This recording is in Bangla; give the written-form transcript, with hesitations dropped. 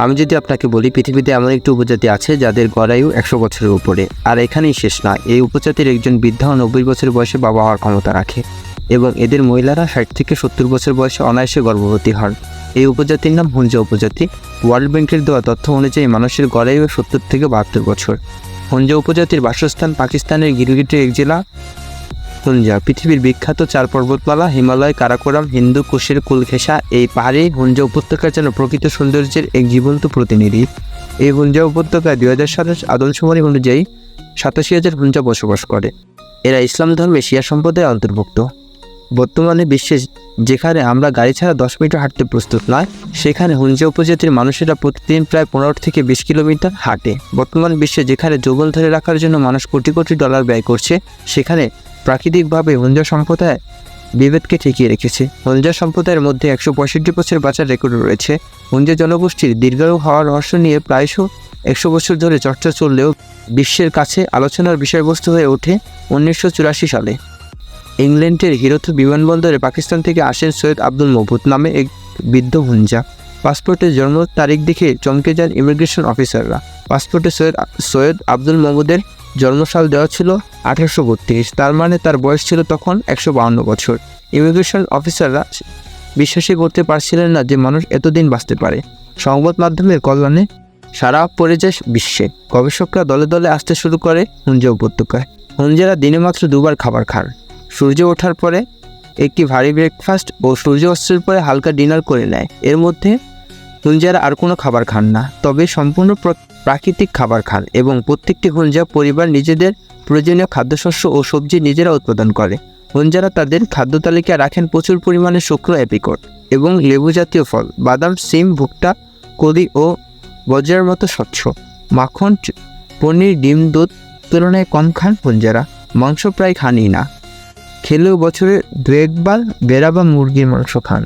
আমি যদি আপনাকে বলি পৃথিবীতে এমন একটি উপজাতি আছে যাদের গড়ায়ু 100 বছরের উপরে, আর এখানেই শেষ না, এই উপজাতির একজন বৃদ্ধা 90 বছর বয়সে বাবা হওয়ার ক্ষমতা রাখে এবং এদের মহিলারা 60 থেকে 70 বছর বয়সে অনায়াসে গর্ভবতী হন। এই উপজাতির নাম হুঞ্জা উপজাতি। ওয়ার্ল্ড ব্যাংকের দেওয়া তথ্য অনুযায়ী মানুষের গড়ায়ু 70 থেকে 72 বছর। হুঞ্জা উপজাতির বাসস্থান পাকিস্তানের গিলগিটের এক জেলা হুঞ্জা। পৃথিবীর বিখ্যাত 4 পর্বতমালা হিমালয়, কারাকোরাম, হিন্দু কুশের কুলঘেঁষা এই পাহাড়ি হুঞ্জা উপত্যকা যেন প্রকৃত সৌন্দর্যের এক জীবন্ত প্রতিনিধি। এই হুঞ্জা উপত্যকায় 2000 সালের আদমশুমারি অনুযায়ী 87,000 হুঞ্জা বসবাস করে। এরা ইসলাম ধর্মে শিয়া সম্প্রদায়ের অন্তর্ভুক্ত। বর্তমানে বিশ্বে যেখানে আমরা গাড়ি ছাড়া 10 মিনিট হাঁটতে প্রস্তুত নয়, সেখানে হুঞ্জা উপজাতির মানুষেরা প্রতিদিন প্রায় 15 থেকে 20 কিলোমিটার হাঁটে। বর্তমান বিশ্বে যেখানে যৌবন ধরে রাখার জন্য মানুষ কোটি কোটি ডলার ব্যয় করছে, সেখানে প্রাকৃতিকভাবে হুঞ্জা সম্প্রদায় বিভেদকে ঠেকিয়ে রেখেছে। হুঞ্জা সম্প্রদায়ের মধ্যে 165 বছর বাঁচার রেকর্ড রয়েছে। হুঞ্জা জনগোষ্ঠীর দীর্ঘায়ু হওয়ার রহস্য নিয়ে প্রায়শ 100 বছর ধরে চর্চা চললেও বিশ্বের কাছে আলোচনার বিষয়বস্তু হয়ে ওঠে 1984 সালে। ইংল্যান্ডের হিরোথু বিমানবন্দরে পাকিস্তান থেকে আসেন সৈয়দ আব্দুল মবুদ নামে এক বৃদ্ধ হুঞ্জা। পাসপোর্টের জন্ম তারিখ দেখে চমকে যান ইমিগ্রেশন অফিসাররা। পাসপোর্টে সৈয়দ আব্দুল মবুদের জন্মসাল দেওয়া ছিল 1832, তার মানে তার বয়স ছিল তখন 152 বছর। ইমিগ্রেশন অফিসাররা বিশ্বাসই করতে পারছিলেন না যে মানুষ এতদিন বাঁচতে পারে। সংবাদ মাধ্যমের কল্যাণে সারা পড়ে যায় বিশ্বে। গবেষকরা দলে দলে আসতে শুরু করে হুঞ্জা উপত্যকায়। হুঞ্জারা দিনে মাত্র 2 বার খাবার খান। সূর্য ওঠার পরে একটি ভারী ব্রেকফাস্ট ও সূর্য অস্তের পরে হালকা ডিনার করে নেয়। এর মধ্যে হুঞ্জারা আর কোনো খাবার খান না, তবে সম্পূর্ণ প্রাকৃতিক খাবার খান এবং প্রত্যেকটি হুঞ্জা পরিবার নিজেদের প্রয়োজনীয় খাদ্যশস্য ও সবজি নিজেরা উৎপাদন করে। হুঞ্জারা তাদের খাদ্য তালিকায় রাখেন প্রচুর পরিমাণে শুকনো অ্যাপ্রিকট এবং লেবু জাতীয় ফল, বাদাম, সিম, ভুট্টা, কলি ও বজ্রের মতো স্বচ্ছ মাখন, পনির, ডিম, দুধ তুলনায় কম খান হুঞ্জারা। মাংস প্রায় খানই না, খেলেও বছরে 2-1 বার ভেড়া বা মুরগির মাংস খান।